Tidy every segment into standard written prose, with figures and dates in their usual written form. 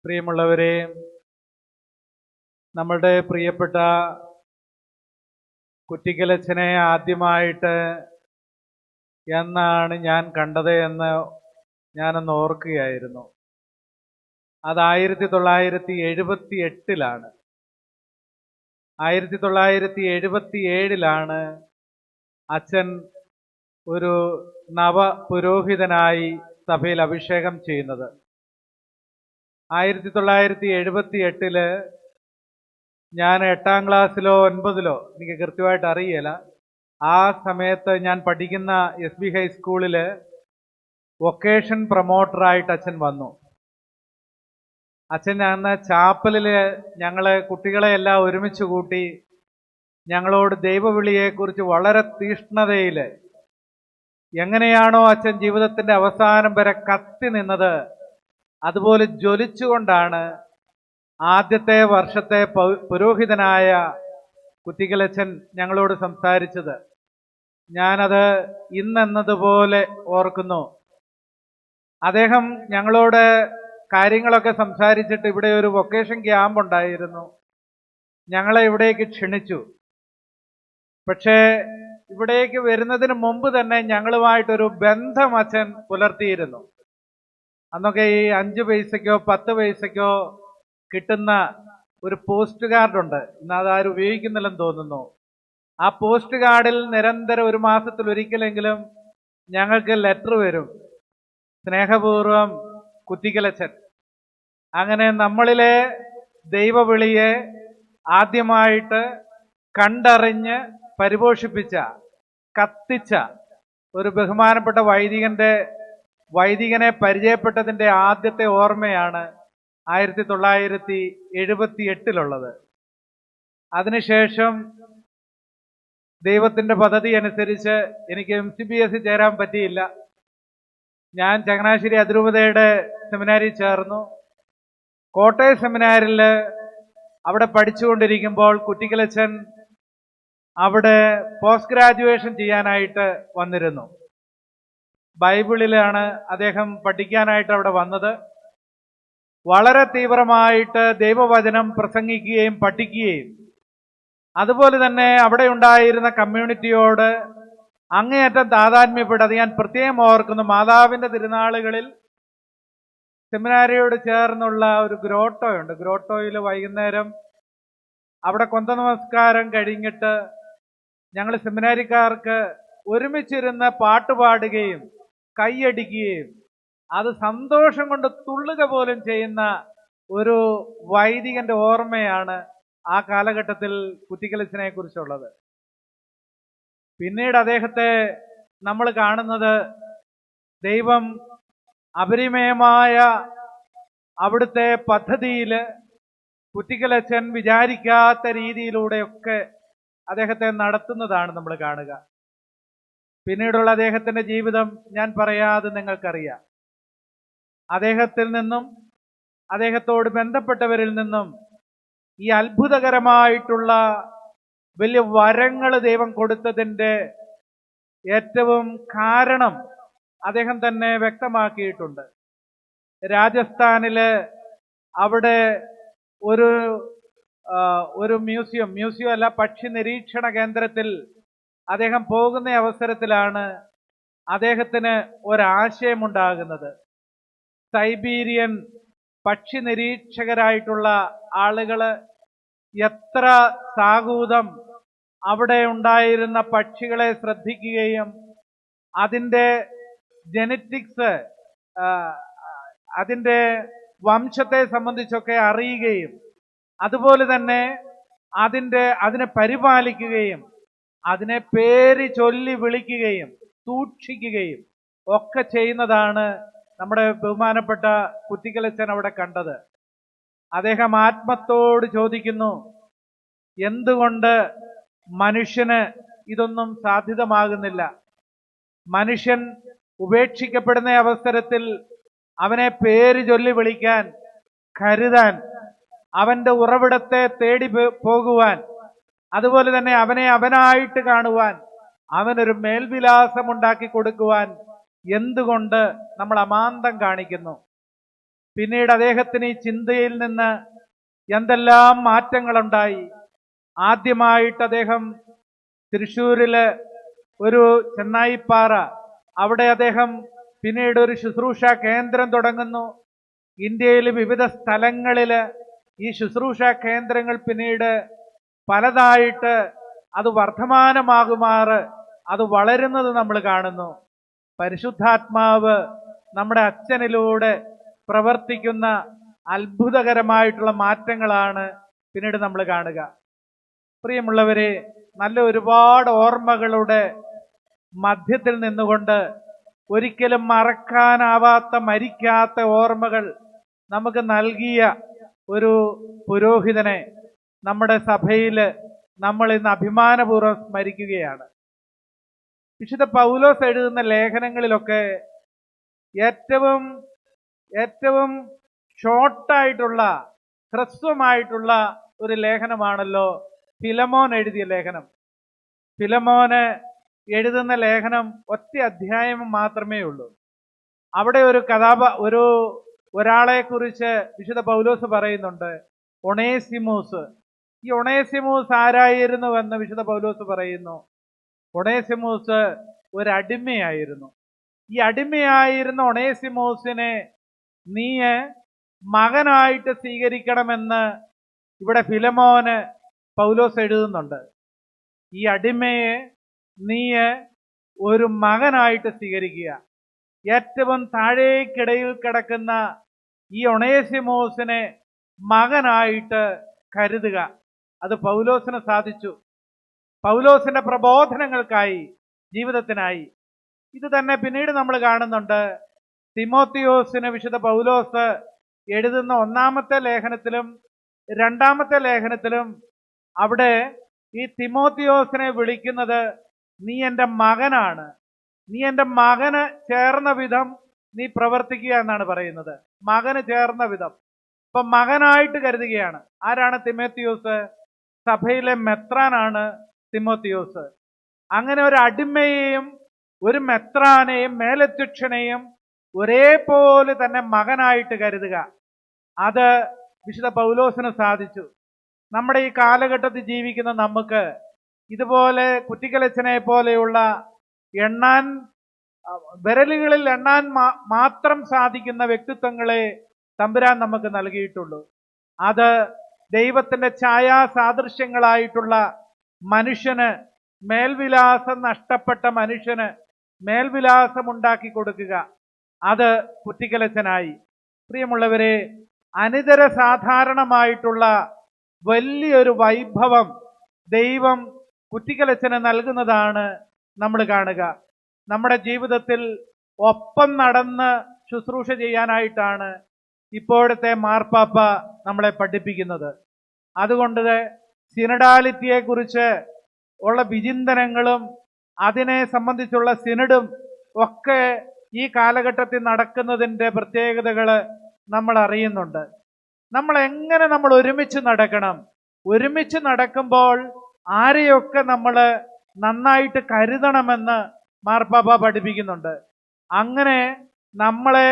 പ്രിയമുള്ളവരെ, നമ്മളുടെ പ്രിയപ്പെട്ട കുറ്റിക്കലച്ചനെ ആദ്യമായിട്ട് എന്നാണ് ഞാൻ കണ്ടത് എന്ന് ഞാനൊന്ന് ഓർക്കുകയായിരുന്നു. അത് 1978-ലാണ്. 1977-ലാണ് അച്ഛൻ ഒരു നവപുരോഹിതനായി സഭയിൽ അഭിഷേകം ചെയ്യുന്നത്. 1978 ഞാൻ 8ാം ക്ലാസ്സിലോ 9ലോ എനിക്ക് കൃത്യമായിട്ട് അറിയില്ല. ആ സമയത്ത് ഞാൻ പഠിക്കുന്ന SB ഹൈസ്കൂളിൽ വൊക്കേഷൻ പ്രൊമോട്ടറായിട്ട് അച്ഛൻ വന്നു. അച്ഛൻ അന്ന് ചാപ്പലിൽ ഞങ്ങളെ കുട്ടികളെയെല്ലാം ഒരുമിച്ച് കൂട്ടി ഞങ്ങളോട് ദൈവവിളിയെക്കുറിച്ച് വളരെ തീഷ്ണതയിൽ, എങ്ങനെയാണോ അച്ഛൻ ജീവിതത്തിൻ്റെ അവസാനം വരെ കത്തി നിന്നത് അതുപോലെ ജ്വലിച്ചുകൊണ്ടാണ് ആദ്യത്തെ വർഷത്തെ പുരോഹിതനായ കുറ്റിക്കലച്ചൻ ഞങ്ങളോട് സംസാരിച്ചത്. ഞാനത് ഇന്നെന്നതുപോലെ ഓർക്കുന്നു. അദ്ദേഹം ഞങ്ങളോട് കാര്യങ്ങളൊക്കെ സംസാരിച്ചിട്ട് ഇവിടെ ഒരു വൊക്കേഷൻ ക്യാമ്പ് ഉണ്ടായിരുന്നു, ഞങ്ങളെ ഇവിടേക്ക് ക്ഷണിച്ചു. പക്ഷേ ഇവിടേക്ക് വരുന്നതിന് മുമ്പ് തന്നെ ഞങ്ങളുമായിട്ടൊരു ബന്ധം അച്ഛൻ പുലർത്തിയിരുന്നു. അന്നൊക്കെ ഈ 5 പൈസയ്ക്കോ 10 പൈസയ്ക്കോ കിട്ടുന്ന ഒരു പോസ്റ്റ് കാർഡുണ്ട്. ഇന്ന് അതാരും ഉപയോഗിക്കുന്നില്ലെന്ന് തോന്നുന്നു. ആ പോസ്റ്റ് കാർഡിൽ നിരന്തരം 1 മാസത്തിൽ ഒരിക്കലെങ്കിലും ഞങ്ങൾക്ക് ലെറ്റർ വരും, സ്നേഹപൂർവം കുറ്റിക്കലച്ചൻ. അങ്ങനെ നമ്മളിലെ ദൈവവിളിയെ ആദ്യമായിട്ട് കണ്ടറിഞ്ഞ് പരിപോഷിപ്പിച്ച, കത്തിച്ച ഒരു ബഹുമാനപ്പെട്ട വൈദികനെ പരിചയപ്പെട്ടതിൻ്റെ ആദ്യത്തെ ഓർമ്മയാണ് 1978 അതിനുശേഷം ദൈവത്തിൻ്റെ പദ്ധതി അനുസരിച്ച് എനിക്ക് MCBS ചേരാൻ പറ്റിയില്ല. ഞാൻ ചങ്ങനാശ്ശേരി അതിരൂപതയുടെ സെമിനാരിൽ ചേർന്നു. കോട്ടയം സെമിനാരിൽ അവിടെ പഠിച്ചുകൊണ്ടിരിക്കുമ്പോൾ കുറ്റിക്കലച്ചൻ അവിടെ പോസ്റ്റ് ഗ്രാജുവേഷൻ ചെയ്യാനായിട്ട് വന്നിരുന്നു. ബൈബിളിലാണ് അദ്ദേഹം പഠിക്കാനായിട്ട് അവിടെ വന്നത്. വളരെ തീവ്രമായിട്ട് ദൈവവചനം പ്രസംഗിക്കുകയും പഠിക്കുകയും അതുപോലെ തന്നെ അവിടെ ഉണ്ടായിരുന്ന കമ്മ്യൂണിറ്റിയോട് അങ്ങേയറ്റം താതാത്മ്യപ്പെട്ട്, അത് ഞാൻ പ്രത്യേകം ഓർക്കുന്നു. മാതാവിൻ്റെ തിരുനാളുകളിൽ സെമിനാരിയോട് ചേർന്നുള്ള ഒരു ഗ്രോട്ടോയുണ്ട്. ഗ്രോട്ടോയിൽ വൈകുന്നേരം അവിടെ കൊന്ത നമസ്കാരം കഴിഞ്ഞിട്ട് ഞങ്ങൾ സെമിനാരിക്കാർക്ക് ഒരുമിച്ചിരുന്ന് പാട്ടുപാടുകയും കൈയടിക്കുകയും അത് സന്തോഷം കൊണ്ട് തുള്ളുക പോലും ചെയ്യുന്ന ഒരു വൈദികന്റെ ഓർമ്മയാണ് ആ കാലഘട്ടത്തിൽ കുറ്റിക്കലച്ചനെ കുറിച്ചുള്ളത്. പിന്നീട് അദ്ദേഹത്തെ നമ്മൾ കാണുന്നത് ദൈവം അപരിമയമായ അവിടുത്തെ പദ്ധതിയിൽ കുറ്റിക്കലച്ചൻ വിചാരിക്കാത്ത രീതിയിലൂടെയൊക്കെ അദ്ദേഹത്തെ നടത്തുന്നതാണ് നമ്മൾ കാണുക. പിന്നീടുള്ള അദ്ദേഹത്തിൻ്റെ ജീവിതം ഞാൻ പറയാതെ നിങ്ങൾക്കറിയാം. അദ്ദേഹത്തിൽ നിന്നും അദ്ദേഹത്തോട് ബന്ധപ്പെട്ടവരിൽ നിന്നും ഈ അത്ഭുതകരമായിട്ടുള്ള വലിയ വരങ്ങൾ ദൈവം കൊടുത്തതിൻ്റെ ഏറ്റവും കാരണം അദ്ദേഹം തന്നെ വ്യക്തമാക്കിയിട്ടുണ്ട്. രാജസ്ഥാനില് അവിടെ ഒരു മ്യൂസിയം അല്ല, പക്ഷി നിരീക്ഷണ കേന്ദ്രത്തിൽ അദ്ദേഹം പോകുന്ന അവസരത്തിലാണ് അദ്ദേഹത്തിന് ഒരാശയമുണ്ടാകുന്നത്. സൈബീരിയൻ പക്ഷി നിരീക്ഷകരായിട്ടുള്ള ആളുകൾ എത്ര സാഹൂതം അവിടെ ഉണ്ടായിരുന്ന പക്ഷികളെ ശ്രദ്ധിക്കുകയും അതിൻ്റെ ജനറ്റിക്സ്, അതിൻ്റെ വംശത്തെ സംബന്ധിച്ചൊക്കെ അറിയുകയും അതുപോലെ തന്നെ അതിനെ പരിപാലിക്കുകയും അതിനെ പേര് ചൊല്ലി വിളിക്കുകയും സൂക്ഷിക്കുകയും ഒക്കെ ചെയ്യുന്നതാണ് നമ്മുടെ ബഹുമാനപ്പെട്ട കുറ്റിക്കലച്ചൻ അവിടെ കണ്ടത്. അദ്ദേഹം ആത്മത്തോട് ചോദിക്കുന്നു, എന്തുകൊണ്ട് മനുഷ്യന് ഇതൊന്നും സാധ്യതമാകുന്നില്ല? മനുഷ്യൻ ഉപേക്ഷിക്കപ്പെടുന്ന അവസരത്തിൽ അവനെ പേര് ചൊല്ലി വിളിക്കാൻ, കരുതാൻ, അവന്റെ ഉറവിടത്തെ തേടി പോകുവാൻ, അതുപോലെ തന്നെ അവനെ അവനായിട്ട് കാണുവാൻ, അവനൊരു മേൽവിലാസം ഉണ്ടാക്കി കൊടുക്കുവാൻ എന്തുകൊണ്ട് നമ്മൾ അമാന്തം കാണിക്കുന്നു? പിന്നീട് അദ്ദേഹത്തിന് ഈ ചിന്തയിൽ നിന്ന് എന്തെല്ലാം മാറ്റങ്ങളുണ്ടായി. ആദ്യമായിട്ട് അദ്ദേഹം തൃശ്ശൂരില് ഒരു ചെന്നായിപ്പാറ, അവിടെ അദ്ദേഹം പിന്നീട് ഒരു ശുശ്രൂഷ കേന്ദ്രം തുടങ്ങുന്നു. ഇന്ത്യയിൽ വിവിധ സ്ഥലങ്ങളിൽ ഈ ശുശ്രൂഷ കേന്ദ്രങ്ങൾ പിന്നീട് പലതായിട്ട് അത് വർദ്ധമാനമാകുമാറ് അത് വളരുന്നത് നമ്മൾ കാണുന്നു. പരിശുദ്ധാത്മാവ് നമ്മുടെ അച്ഛനിലൂടെ പ്രവർത്തിക്കുന്ന അത്ഭുതകരമായിട്ടുള്ള മാറ്റങ്ങളാണ് പിന്നീട് നമ്മൾ കാണുക. പ്രിയമുള്ളവരെ, നല്ല ഒരുപാട് ഓർമ്മകളുടെ മധ്യത്തിൽ നിന്നുകൊണ്ട് ഒരിക്കലും മറക്കാനാവാത്ത, മരിക്കാത്ത ഓർമ്മകൾ നമുക്ക് നൽകിയ ഒരു പുരോഹിതനെ നമ്മുടെ സഭയിൽ നമ്മൾ ഇന്ന് അഭിമാനപൂർവ്വം സ്മരിക്കുകയാണ്. വിശുദ്ധ പൗലോസ് എഴുതുന്ന ലേഖനങ്ങളിലൊക്കെ ഏറ്റവും ഷോർട്ടായിട്ടുള്ള, ഹ്രസ്വമായിട്ടുള്ള ഒരു ലേഖനമാണല്ലോ ഫിലമോൻ എഴുതിയ ലേഖനം. ഫിലമോന് എഴുതുന്ന ലേഖനം ഒറ്റ അധ്യായം മാത്രമേ ഉള്ളൂ. അവിടെ ഒരാളെ കുറിച്ച് വിശുദ്ധ പൗലോസ് പറയുന്നുണ്ട്, ഒണേസിമൂസ്. ഈ ഒണേസിമൂസ് ആരായിരുന്നുവെന്ന് വിശുദ്ധ പൗലോസ് പറയുന്നു. ഒണേസിമൂസ് ഒരു അടിമയായിരുന്നു. ഈ അടിമയായിരുന്ന ഒണേസിമൂസിനെ നീ മകനായിട്ട് സ്വീകരിക്കണമെന്ന് ഇവിടെ ഫിലമോന് പൗലോസ് എഴുതുന്നുണ്ട്. ഈ അടിമയെ നീ ഒരു മകനായിട്ട് സ്വീകരിക്കുക. ഏറ്റവും താഴേക്കിടയിൽ കിടക്കുന്ന ഈ ഒണേസിമോസിനെ മകനായിട്ട് കരുതുക. അത് പൗലോസിന് സാധിച്ചു. പൗലോസിന്റെ പ്രബോധനങ്ങൾക്കായി, ജീവിതത്തിനായി. ഇത് തന്നെ പിന്നീട് നമ്മൾ കാണുന്നുണ്ട്. തിമോത്തിയോസിന് വിശുദ്ധ പൗലോസ് എഴുതുന്ന ഒന്നാമത്തെ ലേഖനത്തിലും രണ്ടാമത്തെ ലേഖനത്തിലും അവിടെ ഈ തിമോത്തിയോസിനെ വിളിക്കുന്നത് നീ എൻ്റെ മകനാണ്, നീ എൻ്റെ മകന് ചേർന്ന വിധം നീ പ്രവർത്തിക്കുക എന്നാണ് പറയുന്നത്. മകന് ചേർന്ന വിധം. ഇപ്പൊ മകനായിട്ട് കരുതുകയാണ്. ആരാണ് തിമോത്തിയോസ്? സഭയിലെ മെത്രാനാണ് തിമോത്തിയോസ്. അങ്ങനെ ഒരു അടിമയെയും ഒരു മെത്രാനെയും മേലധ്യക്ഷനെയും ഒരേപോലെ തന്നെ മകനായിട്ട് കരുതുക. അത് വിശുദ്ധ പൗലോസിന് സാധിച്ചു. നമ്മുടെ ഈ കാലഘട്ടത്തിൽ ജീവിക്കുന്ന നമുക്ക് ഇതുപോലെ കുറ്റിക്കലച്ചനെ പോലെയുള്ള വിരലുകളിൽ എണ്ണാൻ മാത്രം സാധിക്കുന്ന വ്യക്തിത്വങ്ങളെ തമ്പുരാൻ നമുക്ക് നൽകിയിട്ടുള്ളൂ. അത് ദൈവത്തിന്റെ ഛായാസാദൃശ്യങ്ങളായിട്ടുള്ള മനുഷ്യന്, മേൽവിലാസം നഷ്ടപ്പെട്ട മനുഷ്യന് മേൽവിലാസം ഉണ്ടാക്കി കൊടുക്കുക. അത് കുറ്റിക്കലച്ചനായി. പ്രിയമുള്ളവരെ, അനിതര സാധാരണമായിട്ടുള്ള വലിയൊരു വൈഭവം ദൈവം കുറ്റിക്കലച്ചന് നൽകുന്നതാണ് നമ്മൾ കാണുക. നമ്മുടെ ജീവിതത്തിൽ ഒപ്പം നടന്ന് ശുശ്രൂഷ ചെയ്യാനായിട്ടാണ് ഇപ്പോഴത്തെ മാർപ്പാപ്പ നമ്മളെ പഠിപ്പിക്കുന്നത്. അതുകൊണ്ട് സിനഡാലിറ്റിയെ കുറിച്ച് ഉള്ള വിചിന്തനങ്ങളും അതിനെ സംബന്ധിച്ചുള്ള സിനഡും ഒക്കെ ഈ കാലഘട്ടത്തിൽ നടക്കുന്നതിൻ്റെ പ്രത്യേകതകൾ നമ്മൾ അറിയുന്നുണ്ട്. നമ്മൾ ഒരുമിച്ച് നടക്കണം. ഒരുമിച്ച് നടക്കുമ്പോൾ ആരെയൊക്കെ നമ്മൾ നന്നായിട്ട് കരുതണമെന്ന് മാർപ്പാപ്പ പഠിപ്പിക്കുന്നുണ്ട്. അങ്ങനെ നമ്മളെ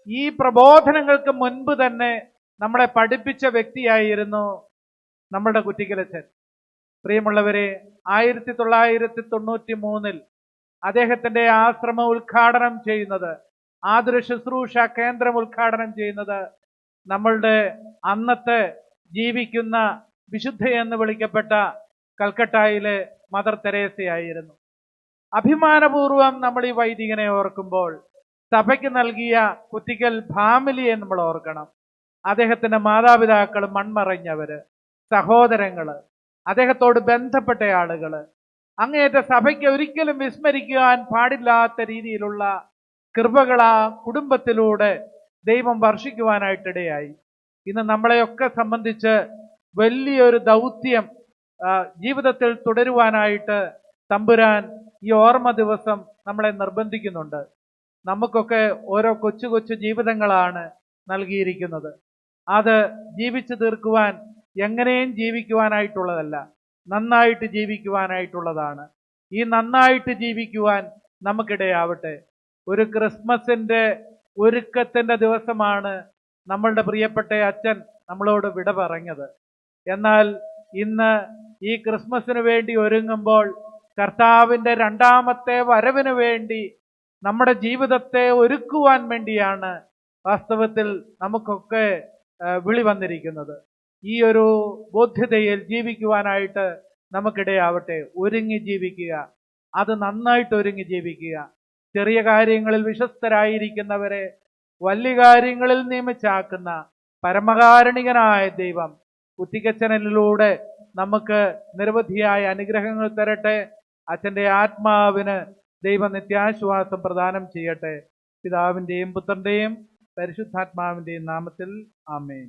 ഈ പ്രബോധനങ്ങൾക്ക് മുൻപ് തന്നെ നമ്മളെ പഠിപ്പിച്ച വ്യക്തിയായിരുന്നു നമ്മളുടെ കുറ്റിക്കലച്ചൻ. പ്രിയമുള്ളവരെ, 1993 അദ്ദേഹത്തിന്റെ ആശ്രമം ഉദ്ഘാടനം ചെയ്യുന്നത്, ആതുര ശുശ്രൂഷ കേന്ദ്രം ഉദ്ഘാടനം ചെയ്യുന്നത് നമ്മളുടെ അന്നത്തെ ജീവിക്കുന്ന വിശുദ്ധ എന്ന് വിളിക്കപ്പെട്ട കൽക്കട്ടയിലെ മദർ തെരേസയായിരുന്നു. അഭിമാനപൂർവം നമ്മൾ ഈ വൈദികനെ ഓർക്കുമ്പോൾ സഭയ്ക്ക് നൽകിയ കുറ്റിക്കൽ ഫാമിലിയെ നമ്മൾ ഓർക്കണം. അദ്ദേഹത്തിന്റെ മാതാപിതാക്കൾ, മൺമറഞ്ഞവര്, സഹോദരങ്ങള്, അദ്ദേഹത്തോട് ബന്ധപ്പെട്ട ആളുകള്, അങ്ങേയറ്റ സഭയ്ക്ക് ഒരിക്കലും വിസ്മരിക്കുവാൻ പാടില്ലാത്ത രീതിയിലുള്ള കൃപകൾ ആ കുടുംബത്തിലൂടെ ദൈവം വർഷിക്കുവാനായിട്ടിടയായി. ഇന്ന് നമ്മളെയൊക്കെ സംബന്ധിച്ച് വലിയൊരു ദൗത്യം ജീവിതത്തിൽ തുടരുവാനായിട്ട് തമ്പുരാൻ ഈ ഓർമ്മ ദിവസം നമ്മളെ നിർബന്ധിക്കുന്നുണ്ട്. നമുക്കൊക്കെ ഓരോ കൊച്ചു കൊച്ചു ജീവിതങ്ങളാണ് നൽകിയിരിക്കുന്നത്. അത് ജീവിച്ചു തീർക്കുവാൻ എങ്ങനെയും ജീവിക്കുവാനായിട്ടുള്ളതല്ല, നന്നായിട്ട് ജീവിക്കുവാനായിട്ടുള്ളതാണ്. ഈ നന്നായിട്ട് ജീവിക്കുവാൻ നമുക്കിടയാവട്ടെ. ഒരു ക്രിസ്മസിന്റെ ഒരുക്കത്തിന്റെ ദിവസമാണ് നമ്മളുടെ പ്രിയപ്പെട്ട അച്ഛൻ നമ്മളോട് വിട പറഞ്ഞത്. എന്നാൽ ഇന്ന് ഈ ക്രിസ്മസിന് വേണ്ടി ഒരുങ്ങുമ്പോൾ കർത്താവിൻ്റെ രണ്ടാമത്തെ വരവിന് വേണ്ടി നമ്മുടെ ജീവിതത്തെ ഒരുക്കുവാൻ വേണ്ടിയാണ് വാസ്തവത്തിൽ നമുക്കൊക്കെ വിളി വന്നിരിക്കുന്നത്. ഈ ഒരു ബോധ്യതയിൽ ജീവിക്കുവാനായിട്ട് നമുക്കിടയാവട്ടെ. ഒരുങ്ങി ജീവിക്കുക, അത് നന്നായിട്ട് ഒരുങ്ങി ജീവിക്കുക. ചെറിയ കാര്യങ്ങളിൽ വിശ്വസ്തരായിരിക്കുന്നവരെ വലിയ കാര്യങ്ങളിൽ നിയമിച്ചാക്കുന്ന പരമകാരുണികനായ ദൈവം കുത്തിക്കച്ചനിലൂടെ നമുക്ക് നിരവധിയായ അനുഗ്രഹങ്ങൾ തരട്ടെ. അച്ഛൻ്റെ ആത്മാവിന് ദൈവം നിത്യാശ്വാസം പ്രദാനം ചെയ്യട്ടെ. പിതാവിൻ്റെയും പുത്രൻ്റെയും പരിശുദ്ധാത്മാവിൻ്റെയും നാമത്തിൽ ആമേൻ.